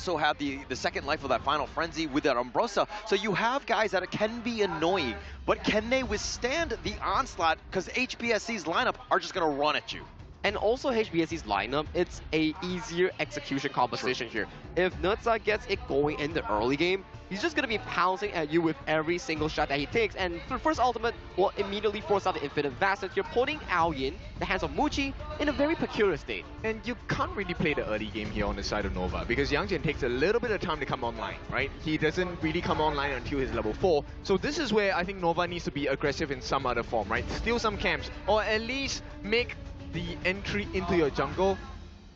also have the second life of that Final Frenzy with that Umbrosa. So you have guys that can be annoying, but can they withstand the onslaught? Because HBSC's lineup are just going to run at you. And also HBSC's lineup, it's a easier execution composition here. If Nutsa gets it going in the early game, he's just going to be pouncing at you with every single shot that he takes. And the first ultimate will immediately force out the Infinite Facet. You're putting Ao Yin, the hands of Muchi, in a very peculiar state. And you can't really play the early game here on the side of Nova because Yang Jian takes a little bit of time to come online, right? He doesn't really come online until he's level 4. So this is where I think Nova needs to be aggressive in some other form, right? Steal some camps or at least make the entry into your jungle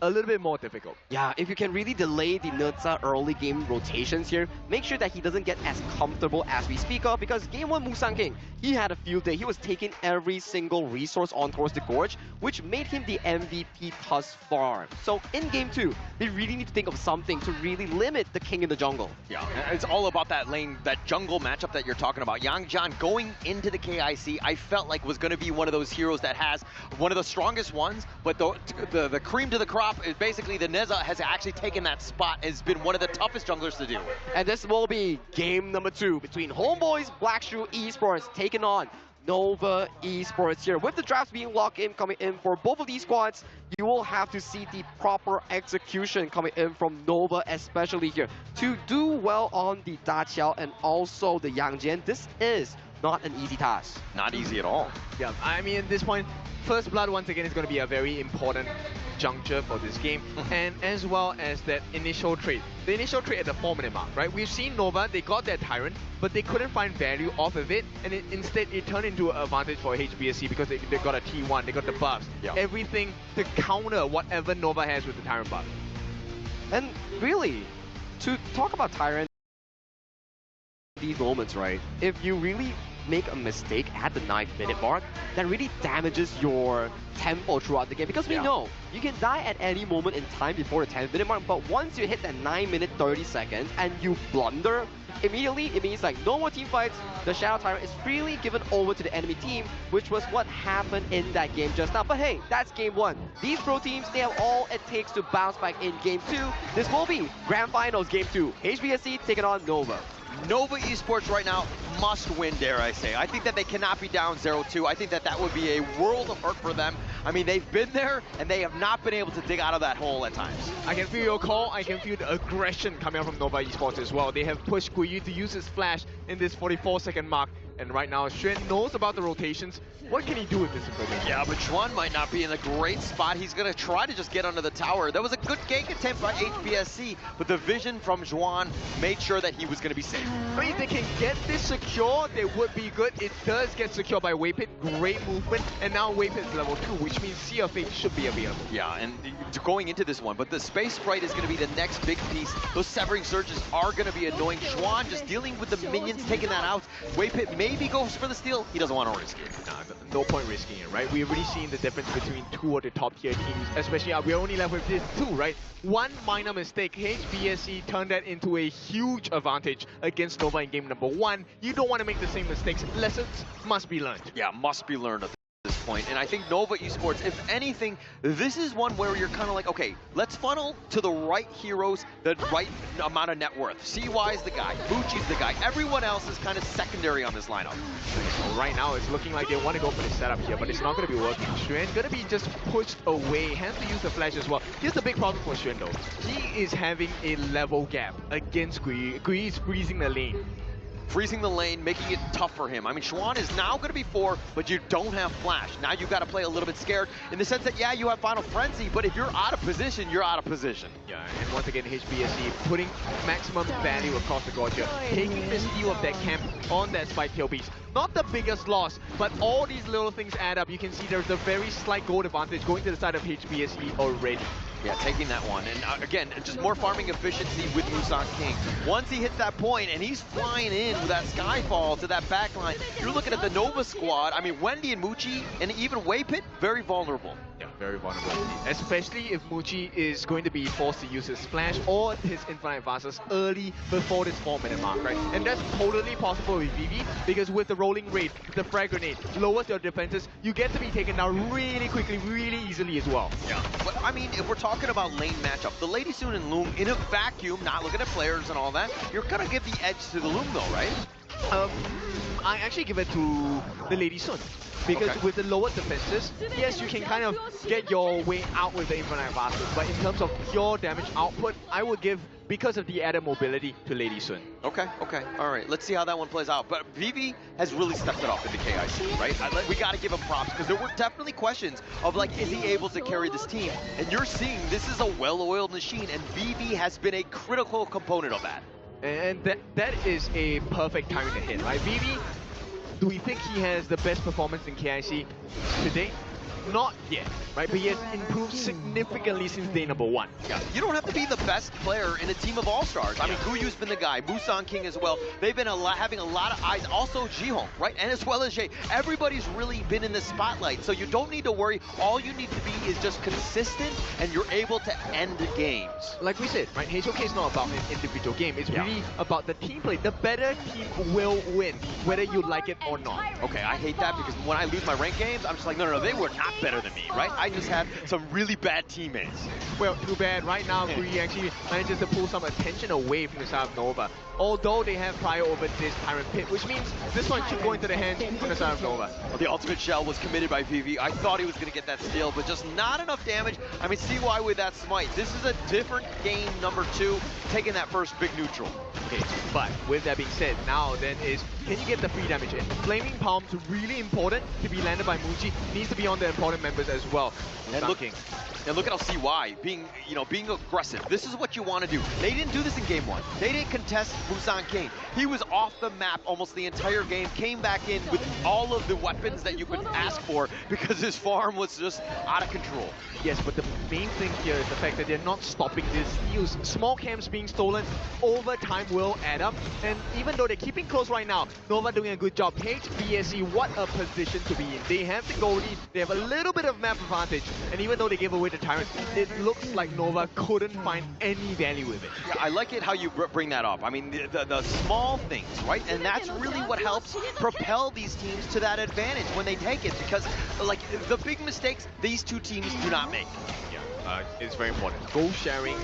a little bit more difficult. Yeah, if you can really delay the Nutsa early game rotations here, make sure that he doesn't get as comfortable as we speak of, because game 1 Musang King, he had a field day. He was taking every single resource on towards the Gorge, which made him the MVP thus far. So in game 2, they really need to think of something to really limit the King in the jungle. Yeah, it's all about that lane, that jungle matchup that you're talking about. Yang Jian going into the KIC, I felt like was going to be one of those heroes that has one of the strongest ones, but the cream to the crop is basically the Neza has actually taken that spot, has been one of the toughest junglers to deal with. And this will be game number 2 between Homebois-Black shrew Esport taking on Nova Esports here. With the drafts being locked in, coming in for both of these squads, you will have to see the proper execution coming in from Nova, especially here. To do well on the Da Qiao and also the Yang Jian, this is not an easy task. Not easy at all. Yeah, I mean, at this point, First Blood once again is going to be a very important juncture for this game, and as well as that initial trade. The initial trade at the 4-minute mark, right? We've seen Nova, they got their Tyrant, but they couldn't find value off of it, and instead it turned into an advantage for HBSC because they got a T1, they got the buffs, everything to counter whatever Nova has with the Tyrant buff. And really, to talk about Tyrant, these moments, right? If you really make a mistake at the 9th-minute mark, that really damages your tempo throughout the game, because we know you can die at any moment in time before the 10th minute mark, but once you hit that 9-minute 30 seconds and you blunder, immediately it means like no more team fights, the Shadow Tyrant is freely given over to the enemy team, which was what happened in that game just now. But hey, that's game 1. These pro teams, they have all it takes to bounce back in game 2. This will be Grand Finals game 2. HBSC taking on Nova. Nova Esports right now must win, dare I say. I think that they cannot be down 0-2. I think that that would be a world of hurt for them. I mean, they've been there, and they have not been able to dig out of that hole at times. I can feel your call. I can feel the aggression coming out from Nova Esports as well. They have pushed Guiyu to use his flash in this 44-second mark. And right now, Xuan knows about the rotations. What can he do with this information? Yeah, but Juan might not be in a great spot. He's going to try to just get under the tower. That was a good gank attempt by HBSC, but the vision from Juan made sure that he was going to be safe. I mean, if they can get this secure, they would be good. It does get secured by Waypit. Great movement. And now Waypit is level 2, which means Sea of Fate should be available. Yeah, and going into this one, but the Space Sprite is going to be the next big piece. Those Severing Surges are going to be annoying. Juan just dealing with the minions, taking that out. Waypit maybe goes for the steal. He doesn't want to risk it. No point risking it, right? We've already seen the difference between 2 of the top tier teams, especially we're only left with this 2, right? One minor mistake, HBSC turned that into a huge advantage against Nova in game number 1. You don't want to make the same mistakes. Lessons must be learned. Yeah, must be learned at this point. And I think Nova Esports, if anything, this is one where you're kind of like, okay, let's funnel to the right heroes, the right amount of net worth. CY's the guy, Bucci's the guy. Everyone else is kind of secondary on this lineup. So right now, it's looking like they want to go for the setup here, but it's not going to be working. Xuan going to be just pushed away, has to use the flash as well. Here's the big problem for Xuan though. He is having a level gap against Guiyu. Guiyu is freezing the lane. Freezing the lane, making it tough for him. I mean, Xuan is now going to be 4, but you don't have Flash. Now you've got to play a little bit scared in the sense that, yeah, you have Final Frenzy, but if you're out of position, you're out of position. Yeah, and once again, HBSC putting maximum value across the Gorge here, taking the steal of that camp on that Spike Tail Beast. Not the biggest loss, but all these little things add up. You can see there's a very slight gold advantage going to the side of HBSC already. Yeah, taking that one. And again, just more farming efficiency with Musang King. Once he hits that point and he's flying in with that Skyfall to that backline, you're looking at the Nova squad. I mean, Wendy and Muchi and even Waypit, very vulnerable. Yeah, very vulnerable indeed. Especially if Muji is going to be forced to use his splash or his infinite vases early before this 4-minute mark, right? And that's totally possible with Vivi because with the rolling raid, the frag grenade lowers your defenses, you get to be taken down really quickly, really easily as well. Yeah, but I mean, if we're talking about lane matchup, the Lady Soon and Loom in a vacuum, not looking at players and all that, you're gonna give the edge to the Loom though, right? I actually give it to the Lady Sun. Because with the lower defenses, yes, you can kind of get your way out with the infinite vases, but in terms of pure damage output, I would give, because of the added mobility, to Lady Sun. Okay, all right, let's see how that one plays out. But Vivi has really stepped it up in the KIC, right? We got to give him props because there were definitely questions of like, is he able to carry this team? And you're seeing this is a well-oiled machine, and Vivi has been a critical component of that. And that is a perfect timing to hit, right? Vivi, do we think he has the best performance in KIC today? Not yet, right? But he has improved significantly since day number 1. Yeah, you don't have to be the best player in a team of all-stars. I mean, Guyu's been the guy, Musan King as well. They've been having a lot of eyes. Also Jihong, right? And as well as Jay. Everybody's really been in the spotlight, so you don't need to worry. All you need to be is just consistent, and you're able to end games. Like we said, right? HOK is not about an individual game. It's really about the team play. The better team will win, whether you like it or not. Okay, I hate that because when I lose my ranked games, I'm just like, no, they were not better than me, right? I just had some really bad teammates. Well, too bad. Right now, Bree actually manages to pull some attention away from the side of Nova. Although they have prior over this Tyrant Pit, which means this one should go into the hands from the side of Nova. Well, the ultimate shell was committed by Vivi. I thought he was going to get that steal, but just not enough damage. I mean, CY with that smite. This is a different game number 2, taking that first big neutral. Okay, but with that being said, now then is, can you get the free damage in? Flaming Palms really important to be landed by Muji. Needs to be on the important members as well. And look at how CY being aggressive. This is what you want to do. They didn't do this in game 1. They didn't contest Busan King. He was off the map almost the entire game, came back in with all of the weapons that you could ask for because his farm was just out of control. Yes, but the main thing here is the fact that they're not stopping these steals. Small camps being stolen over time will add up, and even though they're keeping close right now, Nova doing a good job. HBSC, what a position to be in. They have the goal lead, they have a little bit of map advantage, and even though they gave away the Tyrant, it looks like Nova couldn't find any value with it. Yeah, I like it how you bring that up. I mean, the small things, right? And that's really what helps propel these teams to that advantage when they take it, because like the big mistakes these two teams do not make. It's very important. Goal sharing,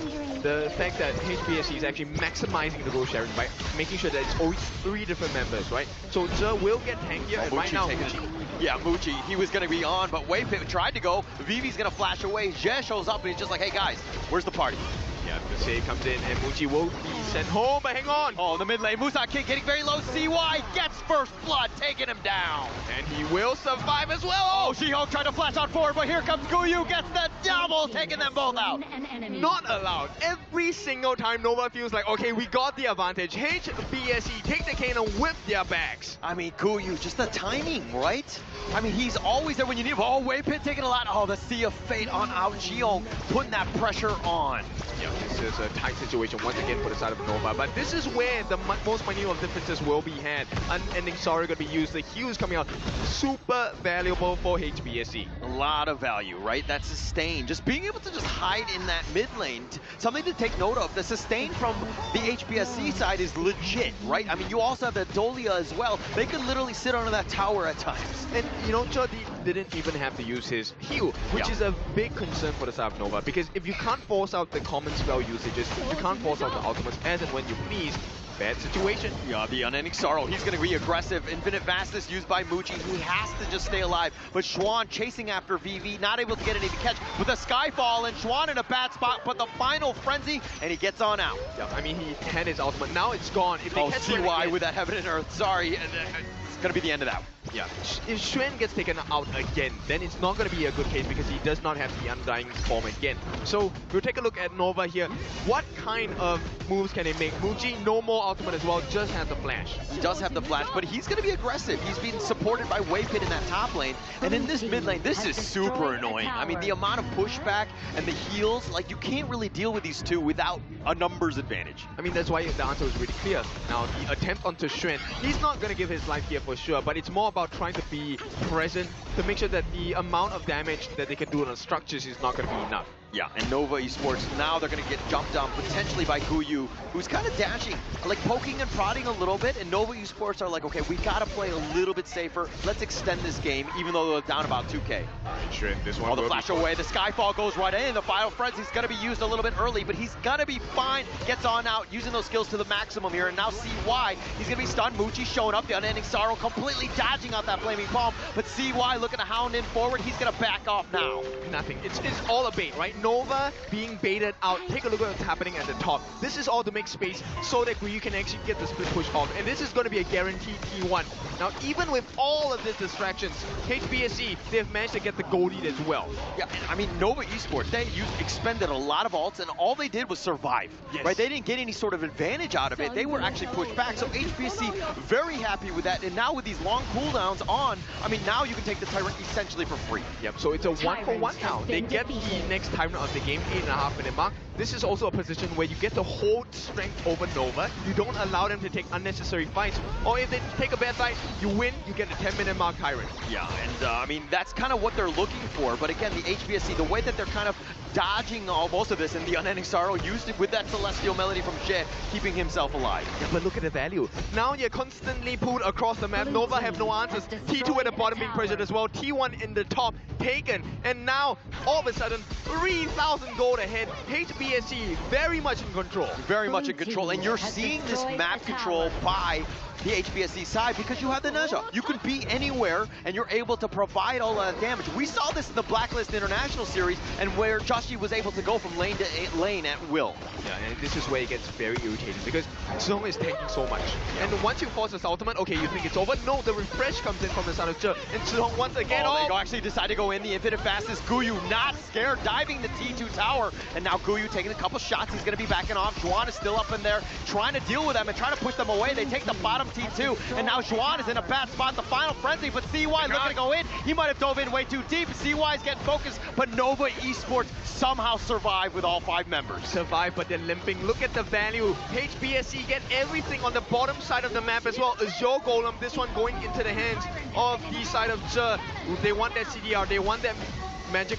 the fact that HBSC is actually maximizing the goal sharing by making sure that it's always 3 different members, right? So Zhe will get tanked here, and right now Muji. Yeah, Muji, he was going to be on, but Waypit tried to go. Vivi's going to flash away. Zhe shows up and he's just like, hey guys, where's the party? Yeah, the save comes in and Muji will be sent home, but hang on! Oh, in the mid lane, Musa King getting very low. CY gets first blood, taking him down. And he will survive as well! Oh, She-Hulk tried to flash out forward, but here comes Guyu, gets the double, taking them both out. Not allowed. Every single time Nova feels like, okay, we got the advantage. HBSC take the cane and whip their backs. I mean, Guyu, just the timing, right? I mean, he's always there when you need him. Oh, Waypit taking a lot. Oh, the Sea of Fate on out. Jiong putting that pressure on. Yeah, this is a tight situation once again for the side of Nova, but this is where the most minute of differences will be had. Unending Sorrow going to be used. The heals coming out, super valuable for HBSC. A lot of value, right? That sustain, just being able to just hide in that mid lane, something to take note of. The sustain from the HBSC side is legit, right? I mean, you also have the Dolia as well. They could literally sit under that tower at times. And you know, Jody didn't even have to use his heal, which is a big concern for the side of Nova, because if you can't force out the common spell usages, you can't force out the ultimates as and when you please. Bad situation. Yeah, the Unending Sorrow, he's going to be aggressive. Infinite Vastness used by Muji. He has to just stay alive. But Xuan chasing after VV, not able to get any to catch. With a Skyfall and Xuan in a bad spot, but the final frenzy, and he gets on out. Yeah, I mean, he had his ultimate. Now it's gone. If they catch CY with that Heaven and Earth. Sorry, it's going to be the end of that. Yeah, if Xuan gets taken out again, then it's not going to be a good case because he does not have the Undying form again. So we'll take a look at Nova here. What kind of moves can they make? Muji, no more ultimate as well, just has the flash. He does have the flash, but he's going to be aggressive. He's being supported by Waypit in that top lane. And in this mid lane, this is super annoying. I mean, the amount of pushback and the heals, like you can't really deal with these two without a numbers advantage. I mean, that's why the answer is really clear. Now, the attempt onto Xuan, he's not going to give his life here for sure, but it's more about trying to be present to make sure that the amount of damage that they can do on the structures is not going to be enough. Yeah, and Nova Esports, now they're going to get jumped on potentially by Guyu, who's kind of dashing, like poking and prodding a little bit, and Nova Esports are like, okay, we got to play a little bit safer. Let's extend this game, even though they're down about 2K. Sure, this one. Oh, the flash away, the Skyfall goes right in. The Final Frenzy's going to be used a little bit early, but he's going to be fine. Gets on out, using those skills to the maximum here, and now CY, he's going to be stunned. Muchi showing up, the Unending Sorrow completely dodging out that Flaming Palm, but CY looking to hound in forward. He's going to back off now. Nothing. It's all a bait, right? Nova being baited out. Take a look at what's happening at the top. This is all to make space so that Guyu can actually get the split push off, and this is going to be a guaranteed T1. Now, even with all of these distractions, HBSC, they've managed to get the gold lead as well. Yeah, and I mean, Nova Esports, they expended a lot of ults, and all they did was survive. Yes. Right? They didn't get any sort of advantage out of it. They were actually pushed back. So HBSC, very happy with that. And now with these long cooldowns on, I mean, now you can take the Tyrant essentially for free. Yep, so it's a 1-for-1 now. They get the next Tyrant of the game, 8.5-minute mark. This is also a position where you get to hold strength over Nova. You don't allow them to take unnecessary fights. Or if they take a bad fight, you win, you get a 10-minute mark Tyrant. Yeah, and I mean, that's kind of what they're looking for. But again, the HBSC, the way that they're kind of dodging most of this, and the Unending Sorrow used it with that Celestial Melody from Jie, keeping himself alive. Yeah, but look at the value. Now you're constantly pulled across the map. Nova have no answers. T2 at the bottom being pressured as well. T1 in the top, taken. And now, all of a sudden, 3,000 gold ahead. HBSC very much in control. Very much in control, and you're seeing this map control by the HBSC side because you have the Neja. You can be anywhere, and you're able to provide all that damage. We saw this in the Blacklist International Series, and where Joshi was able to go from lane to lane at will. Yeah, and this is where it gets very irritating because Zhong is tanking so much. And once you force his ultimate, okay, you think it's over. No, the refresh comes in from the side of Zhe, and Zhong once again, they actually decide to go in the infinite fastest. Guyu not scared, diving the T2 tower, and now Guyu taking a couple shots. He's going to be backing off. Juan is still up in there, trying to deal with them and trying to push them away. They take the bottom T2, and now Juan is in a bad spot. The Final Frenzy, but CY looking to go in. He might have dove in way too deep. CY is getting focused, but Nova Esports somehow survive with all 5 members. Survive, but they're limping. Look at the value. HBSC get everything on the bottom side of the map as well. Azure Golem, this one going into the hands of the side of Zhe. They want that CDR, they want that magic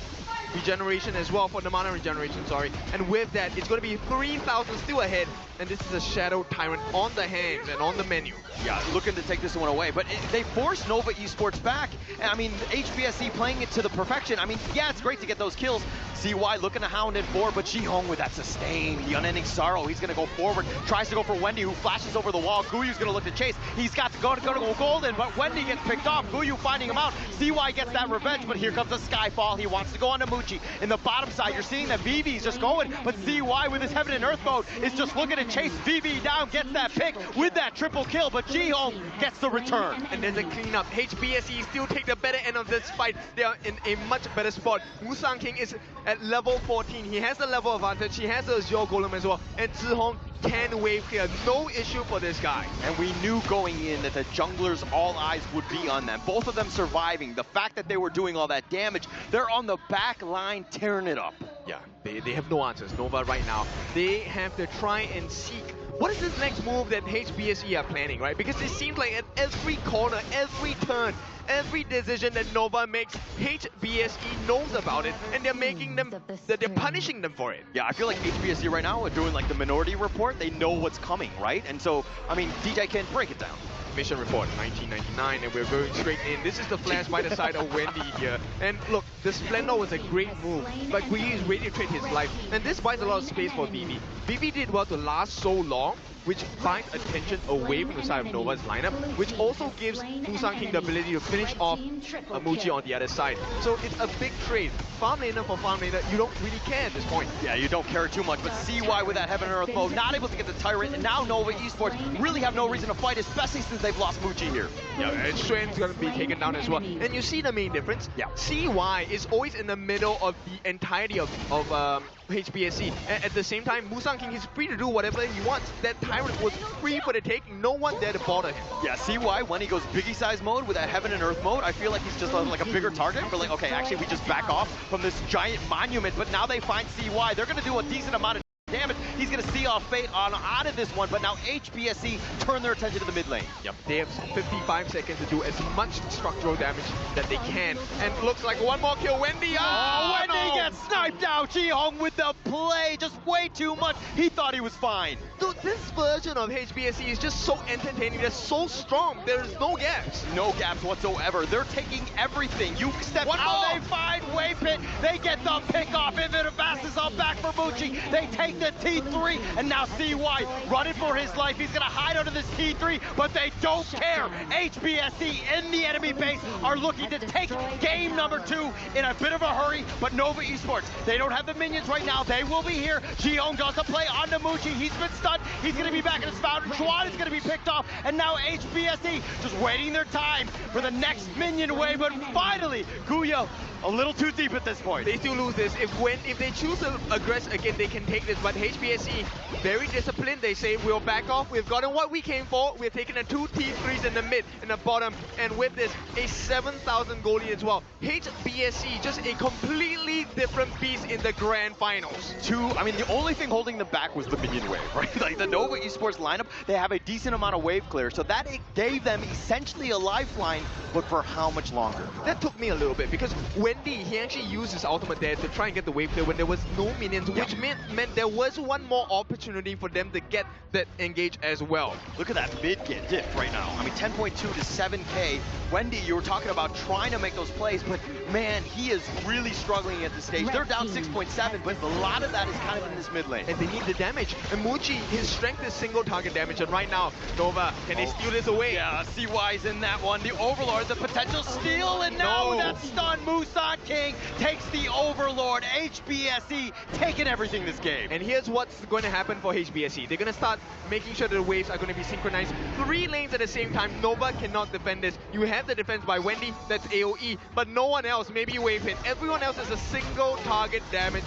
regeneration as well, for the mana regeneration, sorry. And with that, it's going to be 3,000 still ahead. And this is a Shadow Tyrant on the hands and on the menu. Yeah, looking to take this one away. But they forced Nova Esports back. I mean, HBSC playing it to the perfection. I mean, yeah, it's great to get those kills. CY looking to hound in forward, but Jihong with that sustain. The Unending Sorrow, he's going to go forward. Tries to go for Wendy, who flashes over the wall. Guyu's going to look to chase. He's got to go golden, but Wendy gets picked off. Guyu finding him out. CY gets that revenge, but here comes a Skyfall. He wants to go on to Muchi. In the bottom side, you're seeing that VV's just going, but CY with his Heaven and Earth mode is just looking to chase VV down, gets that pick with that triple kill, but Jihong gets the return. And there's a cleanup. HBSC still take the better end of this fight. They are in a much better spot. Musang King is at level 14. He has the level advantage. He has the Azure Golem as well. And Zihong can wave clear. No issue for this guy. And we knew going in that the junglers, all eyes would be on them. Both of them surviving. The fact that they were doing all that damage, they're on the back line tearing it up. Yeah, they have no answers. Nova right now, they have to try and seek what is this next move that HBSE are planning, right? Because it seems like at every corner, every turn, every decision that Nova makes, HBSE knows about it, and they're making them, they're punishing them for it. Yeah, I feel like HBSE right now are doing like the Minority Report. They know what's coming, right? And so, I mean, DJ can break it down. Mission report 1999, and we're going straight in. This is the flash by the side of Wendy here. And look, the Splendor was a great move, but Guyu is ready to trade his life. And this buys a lot of space for Vivi. Vivi did well to last so long, which binds attention away from the side of Nova's lineup, which also gives Musang King the ability to finish off Muchi on the other side. So it's a big trade. Farm laner for farm laner, you don't really care at this point. Yeah, you don't care too much, but CY with that Heaven and Earth mode, not able to get the Tyrant, and now Nova Esports really have no reason to fight, especially since they've lost Muchi here. Yeah, and Xuan's gonna be taken down as well. And you see the main difference? Yeah. CY is always in the middle of the entirety of HBSC. And at the same time, Musang King is free to do whatever he wants. That Tyrant was free for the taking. No one there to bother him. Yeah, CY, when he goes Biggie size mode with that Heaven and Earth mode, I feel like he's just like a bigger target. We're like, okay, actually we just back off from this giant monument, but now they find CY. They're gonna do a decent amount of damage. He's going to see off Fate on out of this one, but now HBSC turn their attention to the mid lane. Yep, they have 55 seconds to do as much structural damage that they can. And looks like one more kill. Wendy, Wendy no! gets sniped out. Ji-Hong with the play, just way too much. He thought he was fine. Dude, this version of HBSC is just so entertaining. They're so strong. There's no gaps. No gaps whatsoever. They're taking everything. You step out, they find Wave Pit. They get the pick off. Infinite Fast is all back for Mucci. They take the T3, and now CY running for his life. He's gonna hide under this T3, but they don't care. HBSC in the enemy base are looking to take game number 2 in a bit of a hurry, but Nova Esports, they don't have the minions right now. They will be here. Ji-Hong does the play on Mucci. He's been stunned. He's gonna be back in his fountain. Chuan is gonna be picked off, and now HBSC just waiting their time for the next minion wave, but finally, Guyo a little too deep at this point. They still lose this. If they choose to aggress again, they can take this, but HBSC, very disciplined. They say, we'll back off. We've gotten what we came for. We're taking the 2 T3s in the mid and the bottom, and with this, a 7,000 goal lead as well. HBSC, just a completely different beast in the grand finals. I mean, the only thing holding them back was the minion wave, right? Like the Nova Esports lineup, they have a decent amount of wave clear, so that it gave them essentially a lifeline, but for how much longer? That took me a little bit, because Wendy, he actually used his ultimate there to try and get the wave clear when there was no minions, which meant there was one more opportunity for them to get that engage as well. Look at that mid get diff right now. I mean, 10.2 to 7K. Wendy, you were talking about trying to make those plays, but man, he is really struggling at this stage. They're down 6.7, but a lot of that is kind of in this mid lane. And they need the damage. And Mucci, his strength is single target damage, and right now, Nova, can they steal this away? Yeah, CY's in that one. The Overlord, the potential steal, and now that stun, Musan King takes the Overlord. HBSC taking everything this game. And here's what's going to happen for HBSC. They're going to start making sure that the waves are going to be synchronized. 3 lanes at the same time. Nova cannot defend this. You have the defense by Wendy, that's AoE, but no one else, maybe Wave Hit. Everyone else is a single target damage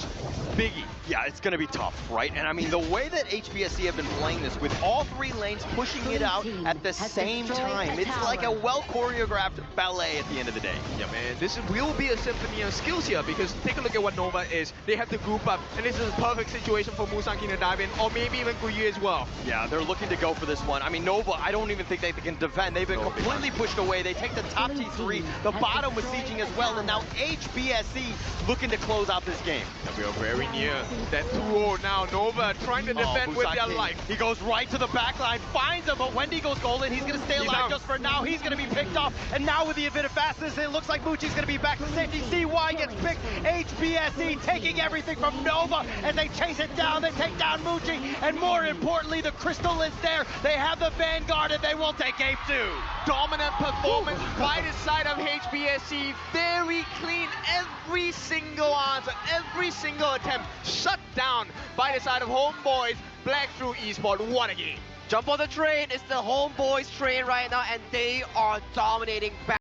biggie. Yeah, it's going to be tough, right? And I mean, the way that HBSC have been playing this with all 3 lanes pushing it out at the same time, it's like a well-choreographed ballet at the end of the day. Yeah, man, this will be a symphony of skills here, because take a look at what Nova is. They have to group up, and this is a perfect situation for Musan King to dive in, or maybe even Guyu as well. Yeah, they're looking to go for this one. I mean, Nova, I don't even think they can defend. They've been completely pushed away. They take the top T3, the bottom was sieging as well, and now HBSC looking to close out this game. And we are very near that 2-0 now. Nova trying to defend with their life. He goes right to the back line, finds him, but Wendy goes golden. He's going to stay alive just for now. He's going to be picked off, and now with the infinite fastness, it looks like Mucci's going to be back to safety. CY gets picked. HBSC taking everything from Nova as they chase it down. They take down Mucci, and more importantly, the Crystal is there. They have the Vanguard, and they will take game 2. Dominant performance by the side of HBSC. Very clean. Every single answer, every single attempt shut down by the side of Homebois-Black shrew Esport. What a game. Jump on the train. It's the Homeboys train right now, and they are dominating back.